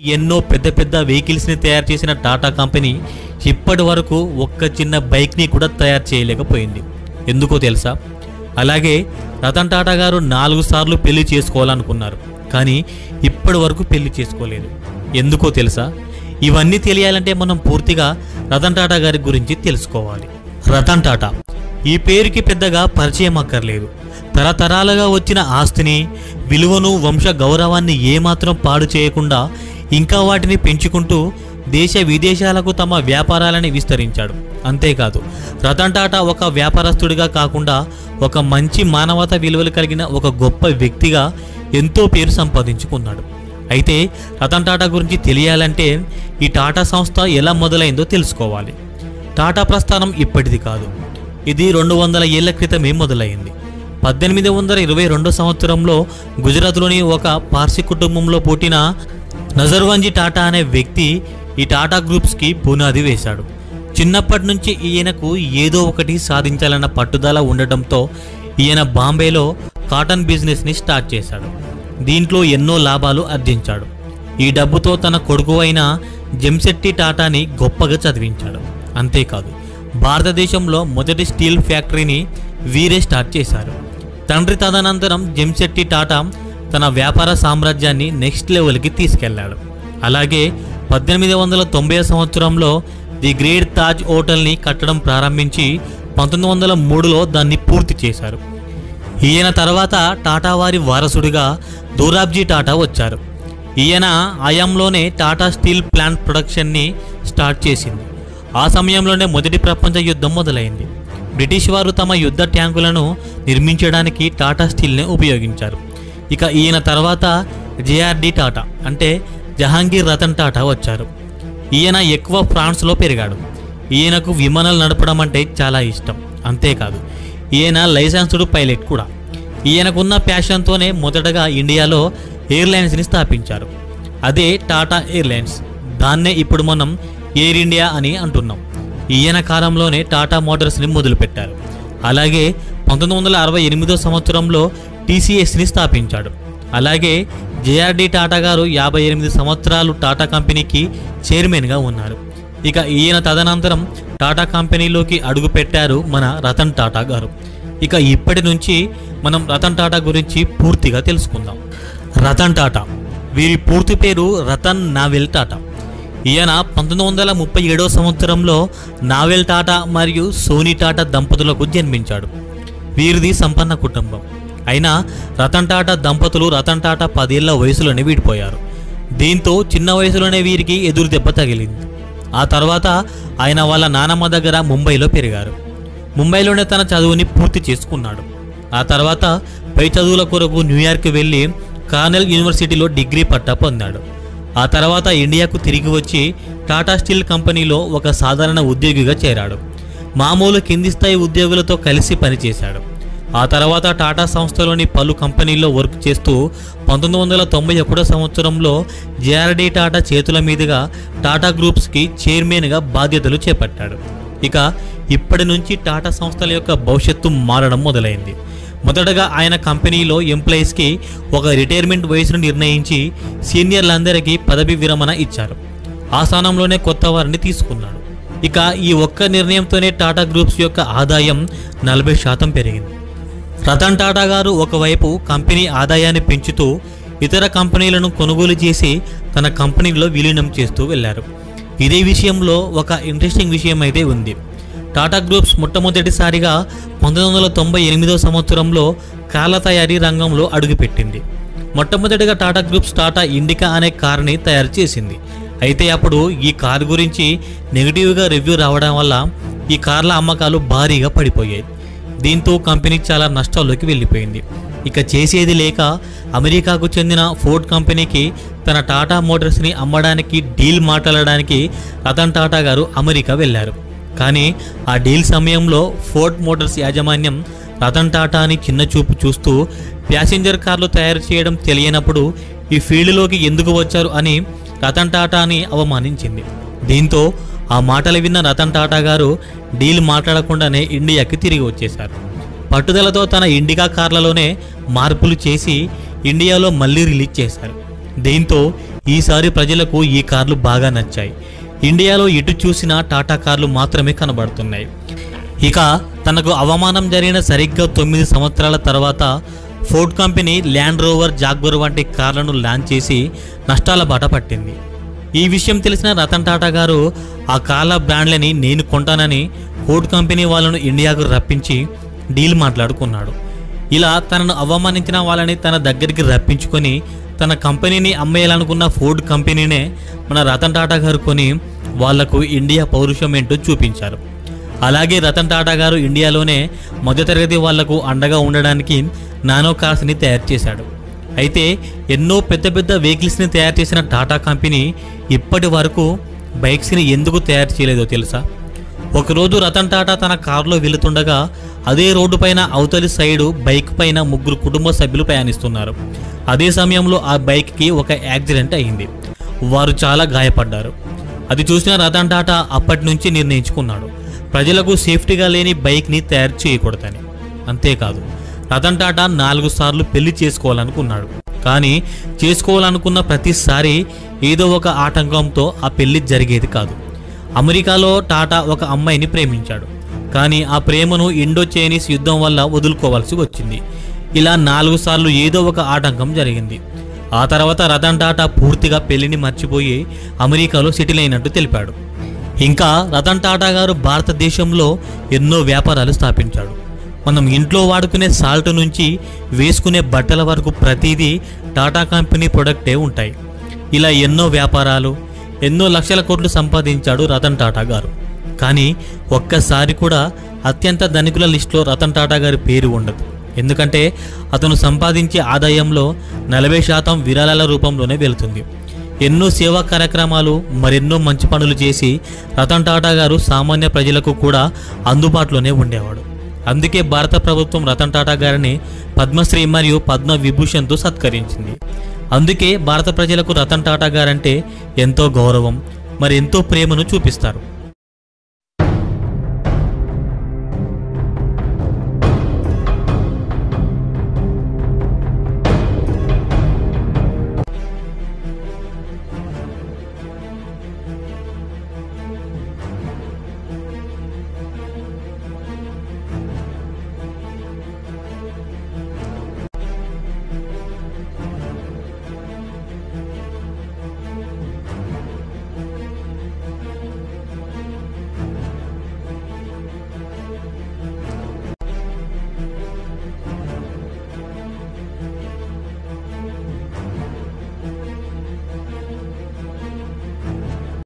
ఎన్నో పెద్ద పెద్ద వెహికల్స్ని తయారు చేసిన టాటా కంపెనీ ఇప్పటి వరకు ఒక్క చిన్న బైక్ని కూడా తయారు చేయలేకపోయింది. ఎందుకో తెలుసా? అలాగే రతన్ టాటా గారు 4 సార్లు పెళ్లి చేసుకోవాలనుకున్నారు, కానీ ఇప్పటి వరకు పెళ్లి చేసుకోలేదు. ఎందుకో తెలుసా? ఇవన్నీ తెలియాలంటే మనం పూర్తిగా రతన్ టాటా గారి గురించి తెలుసుకోవాలి. రతన్ టాటా ఈ పేరుకి పెద్దగా పరిచయం అక్కర్లేదు. తరతరాలుగా వచ్చిన ఆస్తిని, విలువను, వంశ గౌరవాన్ని ఏమాత్రం పాడు చేయకుండా ఇంకా వాటిని పెంచుకుంటూ దేశ విదేశాలకు తమ వ్యాపారాలని విస్తరించాడు. అంతేకాదు, రతన్ టాటా ఒక వ్యాపారస్తుడిగా కాకుండా ఒక మంచి మానవతా విలువలు కలిగిన ఒక గొప్ప వ్యక్తిగా ఎంతో పేరు సంపాదించుకున్నాడు. అయితే రతన్ టాటా గురించి తెలియాలంటే ఈ టాటా సంస్థ ఎలా మొదలైందో తెలుసుకోవాలి. టాటా ప్రస్థానం ఇప్పటిది కాదు, ఇది 200 ఏళ్ల క్రితమే మొదలైంది. 1822 సంవత్సరంలో గుజరాత్లోని ఒక పార్సీ కుటుంబంలో పుట్టిన నజర్వంజీ టాటా అనే వ్యక్తి ఈ టాటా గ్రూప్స్కి పునాది వేశాడు. చిన్నప్పటి నుంచి ఈయనకు ఏదో ఒకటి సాధించాలన్న పట్టుదల ఉండటంతో ఈయన బాంబేలో కాటన్ బిజినెస్ని స్టార్ట్ చేశాడు. దీంట్లో ఎన్నో లాభాలు ఆర్జించాడు. ఈ డబ్బుతో తన కొడుకు అయిన జంషెడ్జీ టాటాని గొప్పగా చదివించాడు. అంతేకాదు, భారతదేశంలో మొదటి స్టీల్ ఫ్యాక్టరీని వీరే స్టార్ట్ చేశారు. తండ్రి తదనంతరం జంషెడ్జీ టాటా తన వ్యాపార సామ్రాజ్యాన్ని నెక్స్ట్ లెవెల్కి తీసుకెళ్లాడు. అలాగే 1890 సంవత్సరంలో ది గ్రేట్ తాజ్ హోటల్ని కట్టడం ప్రారంభించి 1903లో దాన్ని పూర్తి చేశారు. ఈయన తర్వాత టాటా వారి వారసుడిగా దోరాబ్జీ టాటా వచ్చారు. ఈయన ఆయాంలోనే టాటా స్టీల్ ప్లాంట్ ప్రొడక్షన్ని స్టార్ట్ చేసింది. ఆ సమయంలోనే మొదటి ప్రపంచ యుద్ధం మొదలైంది. బ్రిటిష్ వారు తమ యుద్ధ ట్యాంకులను నిర్మించడానికి టాటా స్టీల్ని ఉపయోగించారు. ఇక ఈయన తర్వాత జేఆర్డి టాటా అంటే జహాంగీర్ రతన్ టాటా వచ్చారు. ఈయన ఎక్కువ ఫ్రాన్స్లో పెరిగాడు. ఈయనకు విమానాలు నడపడం అంటే చాలా ఇష్టం. అంతేకాదు, ఈయన లైసెన్స్డ్ పైలట్ కూడా. ఈయనకున్న ప్యాషన్తోనే మొదటగా ఇండియాలో ఎయిర్లైన్స్ని స్థాపించారు. అదే టాటా ఎయిర్లైన్స్. దాన్నే ఇప్పుడు మనం ఎయిర్ ఇండియా అని అంటున్నాం. ఈయన కాలంలోనే టాటా మోటార్స్ని మొదలుపెట్టారు. అలాగే 1968 సంవత్సరంలో టీసీఎస్ని స్థాపించాడు. అలాగే జేఆర్డి టాటా గారు 58 సంవత్సరాలు టాటా కంపెనీకి చైర్మన్గా ఉన్నారు. ఇక ఈయన తదనంతరం టాటా కంపెనీలోకి అడుగు పెట్టారు మన రతన్ టాటా గారు. ఇక ఇప్పటి నుంచి మనం రతన్ టాటా గురించి పూర్తిగా తెలుసుకుందాం. రతన్ టాటా వీరి పూర్తి పేరు రతన్ నావెల్ టాటా. ఈయన 1937 సంవత్సరంలో నావెల్ టాటా మరియు సోనీ టాటా దంపతులకు జన్మించాడు. వీరిది సంపన్న కుటుంబం. అయినా రతన్ టాటా దంపతులు రతన్ టాటా 10 ఏళ్ల వయసులోనే విడిపోయారు. దీంతో చిన్న వయసులోనే వీరికి ఎదురు దెబ్బ తగిలింది. ఆ తర్వాత ఆయన వాళ్ళ నానమ్మ దగ్గర ముంబైలో పెరిగారు. ముంబైలోనే తన చదువుని పూర్తి చేసుకున్నాడు. ఆ తర్వాత పై చదువుల కొరకు న్యూయార్క్ వెళ్ళి కార్నెల్ యూనివర్సిటీలో డిగ్రీ పట్టా పొందాడు. ఆ తర్వాత ఇండియాకు తిరిగి వచ్చి టాటా స్టీల్ కంపెనీలో ఒక సాధారణ ఉద్యోగిగా చేరాడు. మామూలు కింది స్థాయి ఉద్యోగులతో కలిసి పనిచేశాడు. ఆ తర్వాత టాటా సంస్థలోని పలు కంపెనీల్లో వర్క్ చేస్తూ 1991 సంవత్సరంలో జేఆర్డి టాటా చేతుల మీదుగా టాటా గ్రూప్స్కి చైర్మన్గా బాధ్యతలు చేపట్టాడు. ఇక ఇప్పటి నుంచి టాటా సంస్థల యొక్క భవిష్యత్తు మారడం మొదలైంది. మొదటగా ఆయన కంపెనీలో ఎంప్లాయీస్కి ఒక రిటైర్మెంట్ వయసును నిర్ణయించి సీనియర్లందరికీ పదవి విరమణ ఇచ్చారు. ఆ స్థానంలోనే కొత్త వారిని తీసుకున్నాడు. ఇక ఈ ఒక్క నిర్ణయంతోనే టాటా గ్రూప్స్ యొక్క ఆదాయం 40% పెరిగింది. రతన్ టాటా గారు ఒకవైపు కంపెనీ ఆదాయాన్ని పెంచుతూ ఇతర కంపెనీలను కొనుగోలు చేసి తన కంపెనీలో విలీనం చేస్తూ వెళ్ళారు. ఇదే విషయంలో ఒక ఇంట్రెస్టింగ్ విషయం అయితే ఉంది. టాటా గ్రూప్స్ మొట్టమొదటిసారిగా 1998 సంవత్సరంలో కార్ల తయారీ రంగంలో అడుగుపెట్టింది. మొట్టమొదటిగా టాటా గ్రూప్స్ టాటా ఇండికా అనే కార్ని తయారు చేసింది. అయితే అప్పుడు ఈ కారు గురించి నెగిటివ్గా రివ్యూ రావడం వల్ల ఈ కార్ల అమ్మకాలు భారీగా పడిపోయాయి. దీంతో కంపెనీ చాలా నష్టాల్లోకి వెళ్ళిపోయింది. ఇక చేసేది లేక అమెరికాకు చెందిన ఫోర్డ్ కంపెనీకి తన టాటా మోటార్స్ని అమ్మడానికి డీల్ మాట్లాడడానికి రతన్ టాటా గారు అమెరికా వెళ్ళారు. కానీ ఆ డీల్ సమయంలో ఫోర్డ్ మోటార్స్ యాజమాన్యం రతన్ టాటాని చిన్న చూపు చూస్తూ ప్యాసింజర్ కార్లు తయారు చేయడం తెలియనప్పుడు ఈ ఫీల్డ్లోకి ఎందుకు వచ్చారు అని రతన్ టాటాని అవమానించింది. దీంతో ఆ మాటలు విన్న రతన్ టాటా గారు డీల్ మాట్లాడకుండానే ఇండియాకి తిరిగి వచ్చేశారు. పట్టుదలతో తన ఇండికా కార్లలోనే మార్పులు చేసి ఇండియాలో మళ్ళీ రిలీజ్ చేశారు. దీంతో ఈసారి ప్రజలకు ఈ కార్లు బాగా నచ్చాయి. ఇండియాలో ఎటు చూసినా టాటా కార్లు మాత్రమే కనబడుతున్నాయి. ఇక తనకు అవమానం జరిగిన సరిగ్గా 9 సంవత్సరాల తర్వాత Ford company land rover, Jaguar వంటి కార్లను లాంచ్ చేసి నష్టాల బాట పట్టింది. ఈ విషయం తెలిసిన రతన్ టాటా గారు ఆ కార్ల బ్రాండ్లని నేను కొంటానని ఫోర్డ్ కంపెనీ వాళ్ళను ఇండియాకు రప్పించి డీల్ మాట్లాడుకున్నాడు. ఇలా తనను అవమానించిన వాళ్ళని తన దగ్గరికి రప్పించుకొని తన కంపెనీని అమ్మేయాలనుకున్న ఫోర్డ్ కంపెనీనే మన రతన్ టాటా గారు కొని వాళ్లకు ఇండియా పౌరుషం ఏంటో చూపించారు. అలాగే రతన్ టాటా గారు ఇండియాలోనే మధ్యతరగతి వాళ్లకు అండగా ఉండడానికి నానో కార్స్ని తయారు చేశాడు. అయితే ఎన్నో పెద్ద పెద్ద వెహికల్స్ని తయారు చేసిన టాటా కంపెనీ ఇప్పటి వరకు బైక్స్ని ఎందుకు తయారు చేయలేదో తెలుసా? ఒకరోజు రతన్ టాటా తన కారులో వెళుతుండగా అదే రోడ్డు పైన అవతలి సైడు బైక్ పైన 3 కుటుంబ సభ్యులు ప్రయాణిస్తున్నారు. అదే సమయంలో ఆ బైక్కి ఒక యాక్సిడెంట్ అయింది. వారు చాలా గాయపడ్డారు. అది చూసిన రతన్ టాటా అప్పటి నుంచి నిర్ణయించుకున్నాడు, ప్రజలకు సేఫ్టీగా లేని బైక్ని తయారు చేయకూడదని. అంతేకాదు, రతన్ టాటా 4 సార్లు పెళ్లి చేసుకోవాలనుకున్నాడు. కానీ చేసుకోవాలనుకున్న ప్రతిసారి ఏదో ఒక ఆటంకంతో ఆ పెళ్లి జరిగేది కాదు. అమెరికాలో టాటా ఒక అమ్మాయిని ప్రేమించాడు. కానీ ఆ ప్రేమను ఇండో చైనీస్ యుద్ధం వల్ల వదులుకోవాల్సి వచ్చింది. ఇలా 4 సార్లు ఏదో ఒక ఆటంకం జరిగింది. ఆ తర్వాత రతన్ టాటా పూర్తిగా పెళ్లిని మర్చిపోయి అమెరికాలో సెటిల్ అయినట్టు తెలిపాడు. ఇంకా రతన్ టాటా గారు భారతదేశంలో ఎన్నో వ్యాపారాలు స్థాపించాడు. మనం ఇంట్లో వాడుకునే సాల్ట్ నుంచి వేసుకునే బట్టల వరకు ప్రతిదీ టాటా కంపెనీ ప్రొడక్టే ఉంటాయి. ఇలా ఎన్నో వ్యాపారాలు, ఎన్నో లక్షల కోట్లు సంపాదించాడు రతన్ టాటా గారు. కానీ ఒక్కసారి కూడా అత్యంత ధనికుల లిస్టులో రతన్ టాటా గారి పేరు ఉండదు. ఎందుకంటే అతను సంపాదించే ఆదాయంలో 40% విరాళాల రూపంలోనే వెళుతుంది. ఎన్నో సేవా కార్యక్రమాలు, మరెన్నో మంచి పనులు చేసి రతన్ టాటా గారు సామాన్య ప్రజలకు కూడా అందుబాటులోనే ఉండేవాడు. అందుకే భారత ప్రభుత్వం రతన్ టాటా గారిని పద్మశ్రీ మరియు పద్మ విభూషణ్తో సత్కరించింది. అందుకే భారత ప్రజలకు రతన్ టాటా గారంటే ఎంతో గౌరవం, మరెంతో ప్రేమను చూపిస్తారు.